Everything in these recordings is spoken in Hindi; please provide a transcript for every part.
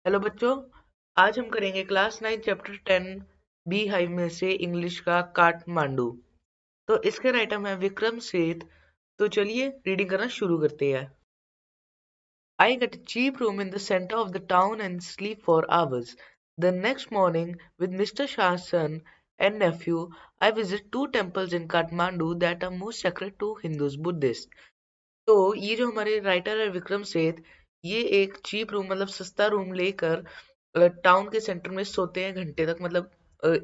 हेलो बच्चों। आज हम करेंगे क्लास 9 चैप्टर 10 बी हाइव में से इंग्लिश का काठमांडू। तो इसके राइटर है विक्रम सेठ। तो चलिए रीडिंग करना शुरू करते हैं। I got a cheap room in the center of the town and sleep for hours. The next morning, with Mr. Shah's son and nephew, I visit two temples in Kathmandu that are most sacred to Hindus Buddhists. तो ये जो हमारे राइटर है विक्रम सेठ, ये एक चीप रूम मतलब सस्ता रूम लेकर टाउन के सेंटर में सोते हैं घंटे तक, मतलब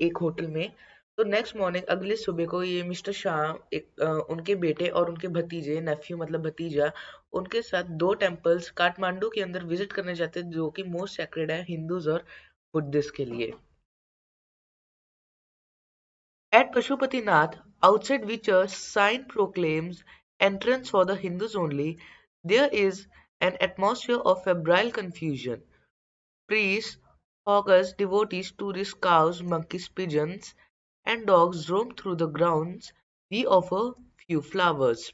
एक होटल में। तो नेक्स्ट मॉर्निंग अगले सुबह को ये मिस्टर शाह उनके बेटे और उनके भतीजे नेफ्यू मतलब भतीजा उनके साथ दो टेम्पल्स काठमांडू के अंदर विजिट करने जाते हैं जो कि मोस्ट सेक्रेड है हिंदूज और बुद्धिस्ट के लिए। At Pashupatinath, outside which a sign proclaims entrance for the Hindus only, there is an atmosphere of febrile confusion. Priests, hawkers, devotees, tourists, cows, monkeys, pigeons, and dogs roam through the grounds. We offer few flowers.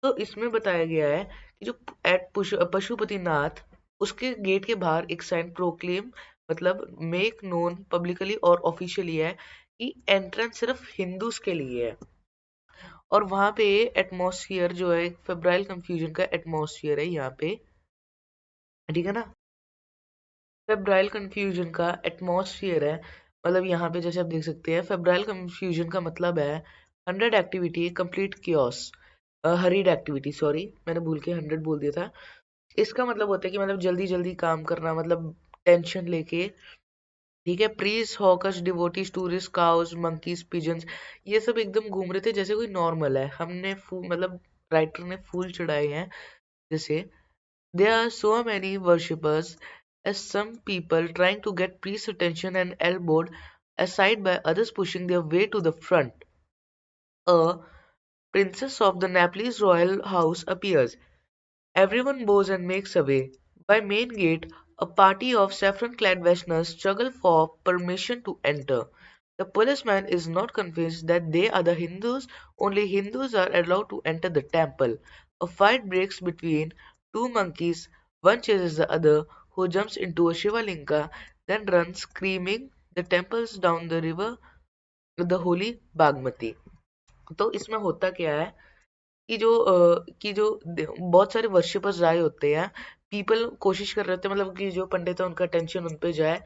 तो इसमें बताया गया है कि जो एट पशुपतिनाथ उसके गेट के बाहर एक साइन प्रोक्लेम मतलब मेक नोन पब्लिकली और ऑफिशियली है कि एंट्रेंस सिर्फ हिंदूज के लिए है। और वहां पे एटमॉस्फियर जो है फेब्राइल कंफ्यूजन का एटमॉस्फियर है यहाँ पे, ठीक है ना। फेब्राइल कंफ्यूजन का एटमॉस्फियर है मतलब यहाँ पे जैसे आप देख सकते हैं फेब्राइल कंफ्यूजन का मतलब है 100 activity complete chaos, hurried activity, sorry मैंने भूल के 100 बोल दिया था। इसका मतलब होता है कि मतलब जल्दी जल्दी काम करना, मतलब टेंशन लेके, ठीक है। Priests hawkers devotees tourist cows monkeys pigeons ये सब एकदम घूम रहे थे जैसे कोई नॉर्मल है। हमने फूल मतलब राइटर ने फूल चढ़ाए हैं जैसे। There are so many worshippers as some people trying to get priest's attention and elbowed aside by others pushing their way to the front. A princess of the Naples royal house appears. Everyone bows and makes away. By main gate, a party of saffron-clad Vaishnavas struggle for permission to enter. The policeman is not convinced that they are the Hindus, only Hindus are allowed to enter the temple. A fight breaks between two monkeys, one chases the other, who jumps into a Shivalinga, then runs screaming the temples down the river, the holy Bagmati. तो इसमें होता क्या है कि जो बहुत सारे वर्शिपर्स आए होते हैं। पीपल कोशिश कर रहे होते हैं मतलब कि जो पंडित है उनका अटेंशन उन पे जाए।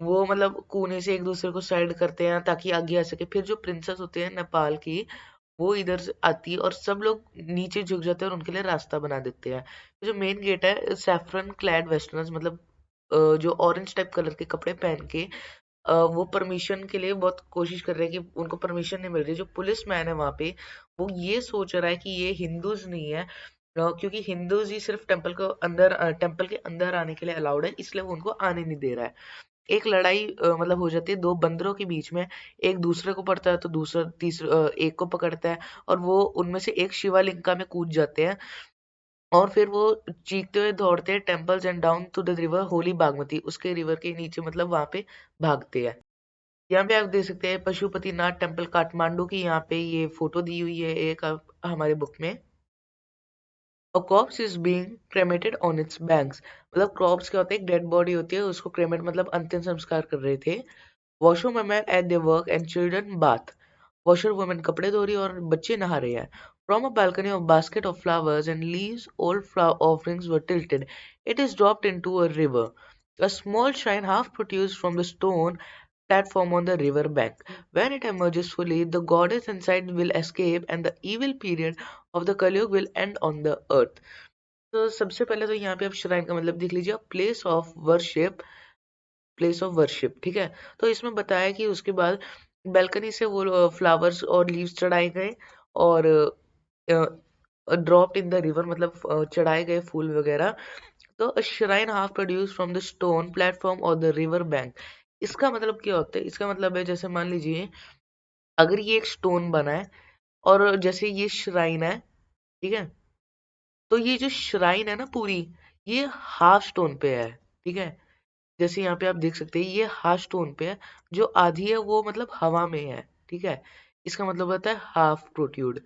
वो मतलब कोने से एक दूसरे को साइड करते हैं ताकि आगे आ सके। फिर जो प्रिंसेस होती है नेपाल की वो इधर से आती है और सब लोग नीचे झुक जाते हैं और उनके लिए रास्ता बना देते हैं। तो जो मेन गेट है सैफरन क्लैड वेस्टर्नर्स मतलब जो ऑरेंज टाइप कलर के कपड़े पहन के वो परमिशन के लिए बहुत कोशिश कर रहे हैं कि उनको परमिशन नहीं मिल रही। जो पुलिस मैन है वहां पे वो ये सोच रहा है कि ये हिंदूज नहीं है, क्योंकि हिंदूज ही सिर्फ टेंपल के अंदर आने के लिए अलाउड है, इसलिए वो उनको आने नहीं दे रहा है। एक लड़ाई मतलब हो जाती है दो बंदरों के बीच में। एक दूसरे को पड़ता है तो दूसरा तीसरा एक को पकड़ता है और वो उनमें से एक शिवालिंका में कूद जाते हैं और फिर वो चीखते हुए दौड़ते हैं temples and down to the river holy Bagmati, उसके रिवर के नीचे मतलब वहां पे भागते हैं। यहाँ पे आप देख सकते हैं पशुपतिनाथ टेम्पल काठमांडू की, यहाँ पे ये फोटो दी हुई है एक हमारे बुक में। A corpse is being cremated on its banks। मतलब क्रॉप्स क्या होता है, एक डेड बॉडी होती है उसको क्रेमेट मतलब अंतिम संस्कार कर रहे थे। Washroom at the work and children bath. Washer women कपड़े धो रही है और बच्चे नहा रहे हैं। From a balcony of basket of flowers and leaves, old flower offerings were tilted. It is dropped into a river. A small shrine half produced from the stone platform on the river bank. When it emerges fully, the goddess inside will escape and the evil period of the Kalyug will end on the earth. तो सबसे पहले तो यहाँ पे आप श्राइन का मतलब देख लीजिए, place of worship, place of worship, ठीक है। तो इसमें बताया कि उसके बाद बैल्कनी से वो फ्लावर्स और लीव्स चढ़ाए गए और ड्रॉप्ड इन द रिवर मतलब चढ़ाए गए फूल वगैरह। तो shrine half produce from the stone platform और द रिवर बैंक। इसका मतलब क्या होता है, इसका मतलब है जैसे मान लीजिए अगर ये एक स्टोन बना है और जैसे ये श्राइन है, ठीक है। तो ये जो श्राइन है ना पूरी, ये हाफ स्टोन पे है, ठीक है। जैसे यहाँ पे आप देख सकते हैं ये हाफ स्टोन पे है, जो आधी है वो मतलब हवा में है, ठीक है। इसका मतलब होता है हाफ प्रोट्यूड।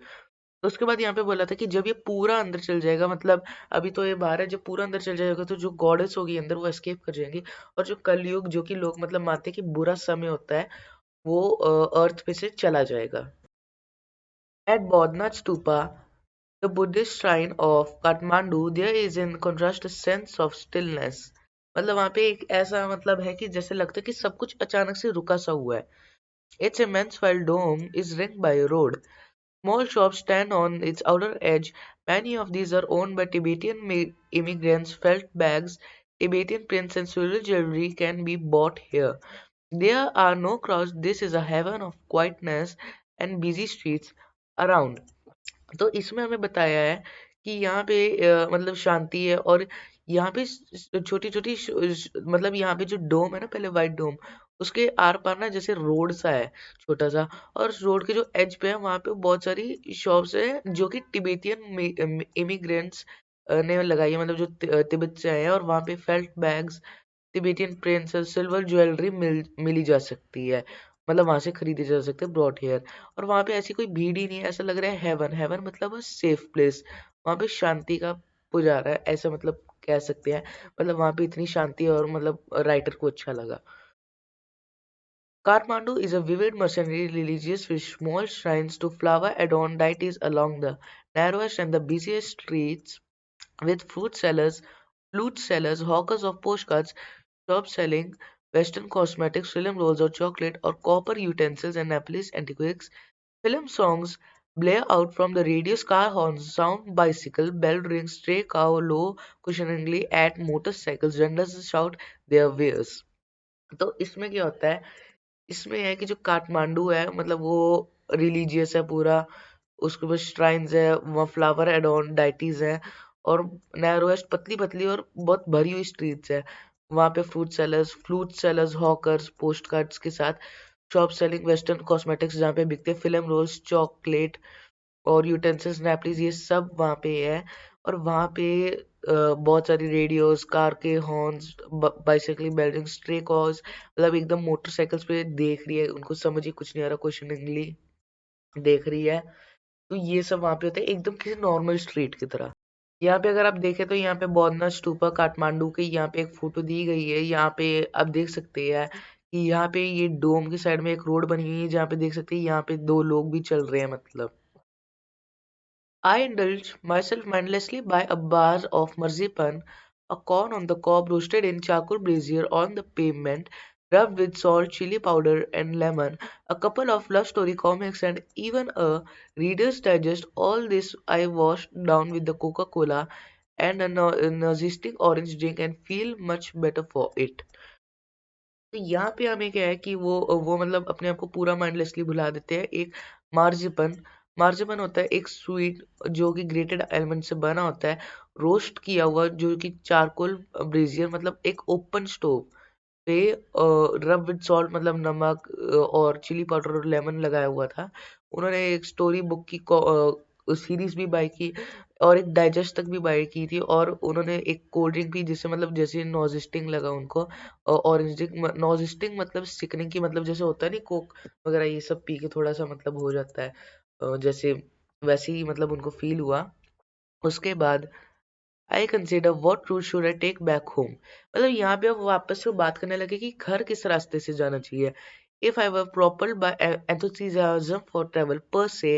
तो उसके बाद यहाँ पे बोला था कि जब ये पूरा अंदर चल जाएगा, मतलब अभी तो ये बाहर है, जब पूरा अंदर चल जाएगा तो जो गॉडेस होगी अंदर वो एस्केप कर जाएंगी, और जो कलयुग जो कि लोग मतलब मानते हैं कि बुरा समय होता है, वो अर्थ पे से चला जाएगा। At Boudhanath stupa, the Buddhist shrine of Kathmandu, there is in contrast a sense of stillness. मतलब वहाँ पे एक ऐसा मतलब है कि जैसे लगता है कि सब कुछ अचानक से रुका सा हुआ है. Its immense while dome is ringed by a road. Small shops stand on its outer edge. Many of these are owned by Tibetan immigrants. Felt bags, Tibetan prints, and silver jewelry can be bought here. There are no crowds. This is a heaven of quietness and busy streets around. तो इसमें हमें बताया है कि यहाँ पे मतलब शांति है, और यहाँ पे छोटी छोटी मतलब यहाँ पे जो डोम है ना, पहले व्हाइट डोम, उसके आर पार ना जैसे रोड सा है, छोटा सा, और रोड के जो एज पे है वहाँ पे बहुत सारी शॉप्स है जो कि तिब्बतियन इमिग्रेंट्स ने लगाई है, मतलब जो तिब्बत से आए हैं, और वहाँ पे felt bags, Tibetan princes, silver jewellery मिली जा सकती है, मतलब वहां से खरीदी जा सकते हैं ब्रॉड हेयर। और वहां पे ऐसी कोई भीड़ ही नहीं है, ऐसा लग रहा है हेवन, हेवन मतलब सेफ प्लेस, वहां पे शांति का पुजारा है, ऐसा मतलब कह सकते हैं। मतलब वहां पे इतनी शांति है, और मतलब राइटर को अच्छा लगा। Kathmandu is a vivid mercenary religious with small shrines to flower adorned deities along the narrowest and the busiest streets, with fruit sellers, flute sellers, hawkers of postcards, shops selling Western cosmetics, film rolls or chocolate, or copper utensils and Nepalese antiques. Film songs blare out from the radio, car horns sound, bicycle bell rings, stray cow low cushioningly at motorcycles, vendors shout their wares. तो इसमें क्या होता है, इसमें है कि जो काठमांडू है मतलब वो रिलीजियस है पूरा, उसके पास श्राइन्स है, वहाँ फ्लावर एडोन डाइटीज है, और नैरोएस्ट पतली पतली और बहुत भरी हुई स्ट्रीट्स है। वहाँ पे fruit sellers, hawkers, post cards के साथ शॉप सेलिंग वेस्टर्न कॉस्मेटिक्स जहाँ पे बिकते फिल्म रोल्स, चॉकलेट और यूटेंसिल्स, नैपलीज, ये सब वहाँ पे है। और वहाँ पे बहुत सारी रेडियोस, कार के horns, bicycle Belting, stray cause, मतलब एकदम मोटरसाइकिल्स पे देख रही है, उनको समझ ही कुछ नहीं आ रहा, क्वेश्चनिंगली देख रही है। तो ये सब वहाँ पे होता है एकदम किसी नॉर्मल स्ट्रीट की तरह। यहाँ पे अगर आप देखें तो यहाँ पे बौद्धनाथ स्तूपा काठमांडू की यहाँ पे एक फोटो दी गई है। यहाँ पे आप देख सकते हैं कि यहाँ पे ये डोम की साइड में एक रोड बनी हुई है, जहाँ पे देख सकते हैं यहाँ पे दो लोग भी चल रहे हैं मतलब। I indulge myself mindlessly by a bar of marzipan, a corn on the cob roasted in charcoal brazier on the pavement, rubbed with salt, chili powder, and lemon, a couple of love story comics, and even a Reader's Digest. All this I washed down with the Coca-Cola and a nauseating orange drink and feel much better for it. तो यहाँ पे हमें क्या है कि वो मतलब अपने आप को पूरा माइंडलेसली भुला देते हैं। एक मार्जिपन, मार्जिपन होता है एक स्वीट जो कि ग्रेटेड एलमंड से बना होता है, रोस्ट किया हुआ, जो कि चारकोल ब्रेजियर मतलब एक ओपन स्टोव पे रब विद सॉल्ट मतलब नमक और चिली पाउडर और लेमन लगाया हुआ था। उन्होंने एक स्टोरी बुक की सीरीज भी बाय की, और एक डाइजेस्ट तक भी बाय की थी, और उन्होंने एक कोल्ड ड्रिंक भी जिससे मतलब जैसे नॉजिस्टिंग लगा उनको, ऑरेंज ड्रिंक, नॉजिस्टिंग मतलब सिकनिंग की, मतलब जैसे होता है नहीं कोक वगैरह ये सब पी के थोड़ा सा मतलब हो जाता है, जैसे वैसे ही मतलब उनको फील हुआ। उसके बाद I consider what route should I take back home, मतलब यहाँ पे अब वापस से वो बात करने लगे कि घर किस रास्ते से जाना चाहिए। If I were propelled by enthusiasm for travel per se,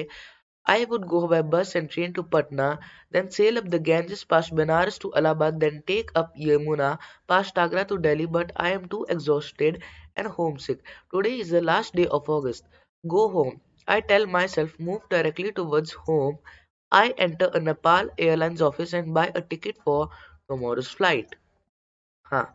I would go by bus and train to Patna, then sail up the Ganges past Benares to Allahabad, then take up Yamuna past Agra to Delhi, but I am too exhausted and homesick. Today is the last day of August. Go home. I tell myself, move directly towards home. I enter a Nepal Airlines office and buy a ticket for tomorrow's flight. हाँ,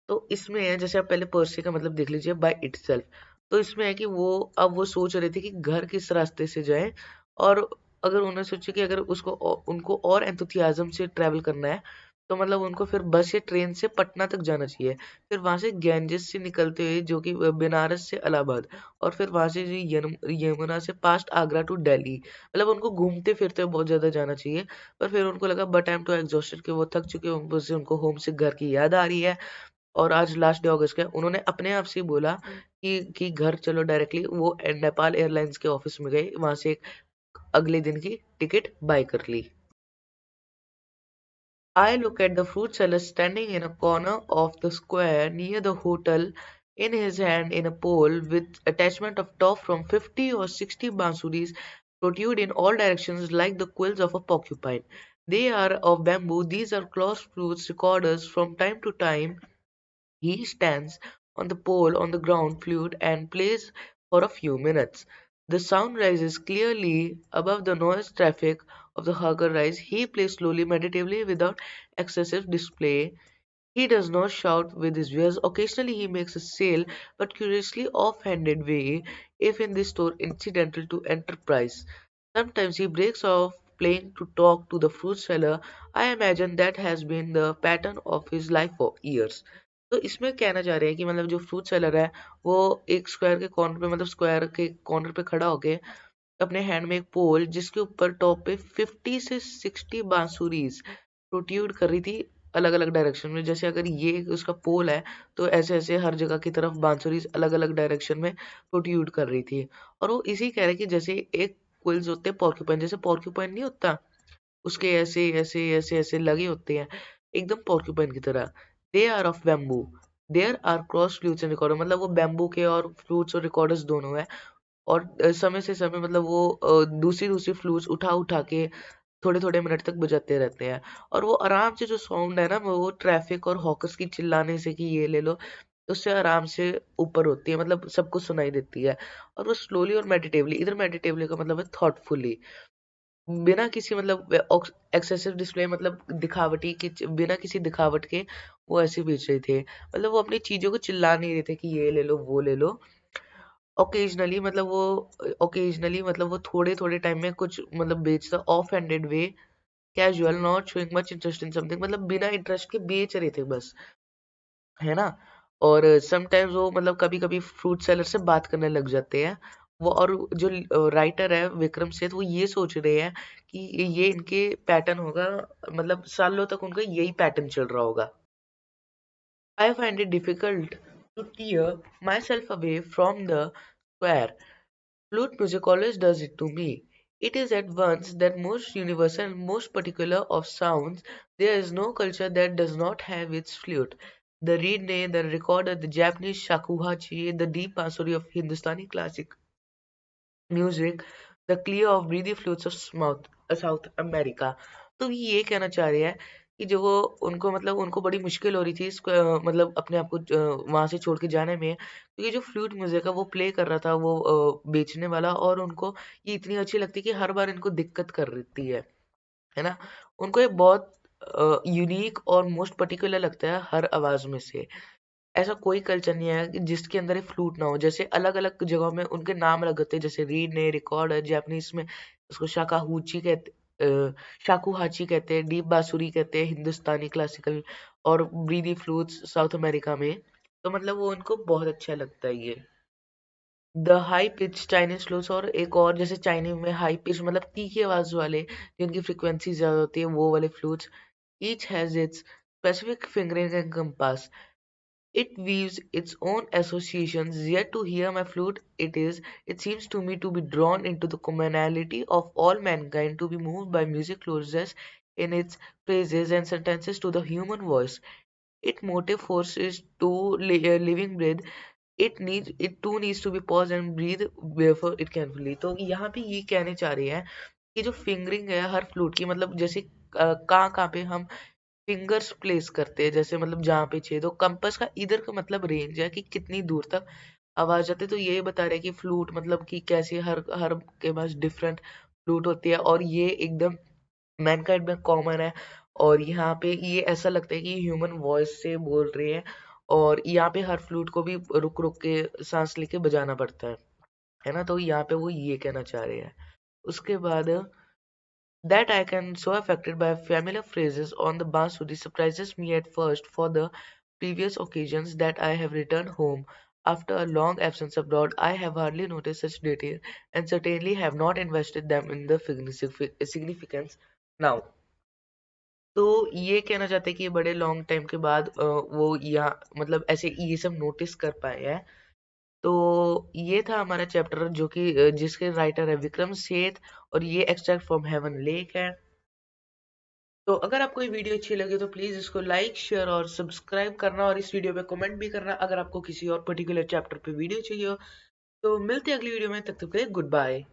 तो इसमें है जैसे आप पहले पर्से का मतलब देख लीजिए बाय इटसेल्फ। तो इसमें है कि वो अब वो सोच रहे थे कि घर किस रास्ते से जाएं, और अगर उन्होंने सोचा कि अगर उनको और एंथुसियाज्म से ट्रैवल करना है, तो मतलब उनको फिर बस या ट्रेन से पटना तक जाना चाहिए, फिर वहां से गैंजेस से निकलते हुए जो कि बनारस से इलाहाबाद, और फिर वहां से जो यमुना से पास्ट आगरा टू दिल्ली, मतलब उनको घूमते फिरते हुए बहुत ज्यादा जाना चाहिए। पर फिर उनको लगा but I am too exhausted, कि वो थक चुके हैं, उनको होम से घर की याद आ रही है, और आज लास्ट डे अगस्त का है। उन्होंने अपने आप से ही बोला कि घर चलो डायरेक्टली। वो नेपाल एयरलाइंस के ऑफिस में गए, वहां से अगले दिन की टिकट बाय कर ली। I look at the fruit seller standing in a corner of the square near the hotel, in his hand in a pole with attachment of top from 50 or 60 bansuris protrude in all directions like the quills of a porcupine. They are of bamboo. These are closed flutes recorders. From time to time he stands on the pole on the ground flute and plays for a few minutes. The sound rises clearly above the noise traffic of the hugger rise. He plays slowly, meditatively, without excessive display. He does not shout with his ears. Occasionally he makes a sale, but curiously off-handed way, if in this store incidental to enterprise. Sometimes he breaks off playing to talk to the fruit seller. I imagine that has been the pattern of his life for years. तो इसमें कहना चाह रहे हैं कि मतलब जो फ्रूट सेलर है वो एक स्क्वायर के कॉर्नर पे मतलब स्क्वायर के कॉर्नर पे खड़ा होके अपने हैंड में एक पोल जिसके ऊपर टॉप पे 50 से 60 बांसुरीज प्रोट्यूड कर रही थी अलग अलग डायरेक्शन में। जैसे अगर ये उसका पोल है तो ऐसे ऐसे हर जगह की तरफ बांसुरीज अलग अलग डायरेक्शन में प्रोट्यूड कर रही थी। और वो इसी कह रहे हैं कि जैसे एक क्विल्स होते हैं पॉर्क्यूपाइन, जैसे पॉर्क्यूपाइन नहीं होता उसके ऐसे ऐसे ऐसे ऐसे लगे होते हैं एकदम पॉर्क्यूपाइन की तरह। They are of bamboo, there are cross flutes and recorder, मतलब वो बैम्बू के और फ्लूट्स और रिकॉर्डर्स दोनों है। और समय से समय मतलब वो दूसरी दूसरी फ्लूट्स उठा उठा के थोड़े थोड़े मिनट तक बजाते रहते हैं। और वो आराम से जो साउंड है ना वो ट्रैफिक और हॉकर्स की चिल्लाने से कि ये ले लो उससे आराम से ऊपर होती है, मतलब सबको सुनाई देती है। और वो स्लोली और मेडिटेवली, इधर मेडिटेवली का मतलब है थॉटफुली, बिना किसी मतलब एक्सेसिव डिस्प्ले, मतलब दिखावटी के, बिना किसी दिखावट के वो ऐसे बेच रहे थे। मतलब वो अपनी चीजों को चिल्ला नहीं रहे थे कि ये ले लो वो ले लो। ओकेजनली मतलब वो थोड़े थोड़े टाइम में कुछ मतलब बेचता, of handed way, casual, not showing much interest in something, मतलब बिना इंटरेस्ट के बेच रहे थे बस, है ना। और समटाइम्स वो मतलब कभी कभी फ्रूट सेलर से बात करने लग जाते हैं वो। और जो राइटर है विक्रम सेठ वो ये सोच रहे हैं कि ये इनके पैटर्न होगा, मतलब सालों तक उनका यही पैटर्न चल रहा होगा। I find it difficult to tear myself away from the square. Flute music always does it to me. It is at once that most universal, most particular of sounds. There is no culture that does not have its flute. The reed, the recorder, the Japanese shakuhachi, the deep bansuri of Hindustani classic music, the clear of breathy flutes of South America. तो ये कहना चाह रहे हैं कि जो वो उनको मतलब उनको बड़ी मुश्किल हो रही थी इसको मतलब अपने आप को वहां से छोड़ के जाने में, क्योंकि जो फ्लूट म्यूजिक है वो प्ले कर रहा था वो बेचने वाला, और उनको ये इतनी अच्छी लगती है कि हर बार इनको दिक्कत कर देती है ना। उनको ये बहुत यूनिक और मोस्ट पर्टिकुलर लगता है हर आवाज में से। ऐसा कोई कल्चर नहीं है कि जिसके अंदर एक फ्लूट ना हो। जैसे अलग अलग जगहों में उनके नाम अलग होते हैं, जैसे रीड ने रिकॉर्ड है जापानीज में उसको शाकाहुची कहते, शाकुहाची कहते हैं, डीप बांसुरी कहते हैं हिंदुस्तानी क्लासिकल, और ब्रीदी फ्लूट्स साउथ अमेरिका में। तो मतलब वो उनको बहुत अच्छा लगता है ये। The high pitch Chinese flutes, और एक और जैसे चाइनीज में हाई पिच मतलब तीखी आवाज वाले जिनकी फ्रिक्वेंसी ज्यादा होती है वो वाले flutes. Each has its specific fingering and compass, it weaves its own associations, yet to hear my flute it seems to me to be drawn into the commonality of all mankind, to be moved by music closest in its praises and sentences to the human voice. Its motive force is to living breath. It too needs to be pause and breathe before it can flee. तो यहाँ पे ये कहने चाह रहे हैं कि जो फिंगरिंग है हर फ्लूट की, मतलब जैसे कहाँ कहाँ पे हम फिंगर्स प्लेस करते हैं, जैसे मतलब जहाँ पे छेद हो। कंपास का इधर का मतलब रेंज है कि कितनी दूर तक आवाज आती है। तो ये बता रहे हैं कि फ्लूट मतलब कि कैसे हर हर के पास डिफरेंट फ्लूट होती है, और ये एकदम मैनकाइंड में कॉमन है। और यहाँ पे ये ऐसा लगता है कि ह्यूमन वॉइस से बोल रहे हैं, और यहाँ पे हर फ्लूट को भी रुक रुक के सांस लेके बजाना पड़ता है ना। तो यहाँ पे वो ये कहना चाह रहे हैं। उसके बाद that I can so affected by familiar phrases on the bansuri surprises me at first. For the previous occasions that I have returned home after a long absence abroad, I have hardly noticed such detail and certainly have not invested them in the significance now. तो ये कहना चाहते हैं कि बड़े लॉन्ग टाइम के बाद वो यहाँ मतलब ऐसे ये सब नोटिस कर पाए हैं। तो ये था हमारा चैप्टर जो कि जिसके राइटर है विक्रम सेठ, और ये एक्सट्रैक्ट फ्रॉम हेवन लेक है। तो अगर आपको ये वीडियो अच्छी लगी तो प्लीज इसको लाइक शेयर और सब्सक्राइब करना, और इस वीडियो पे कमेंट भी करना अगर आपको किसी और पर्टिकुलर चैप्टर पे वीडियो चाहिए हो। तो मिलते हैं अगली वीडियो में, तब तक के लिए गुड बाय।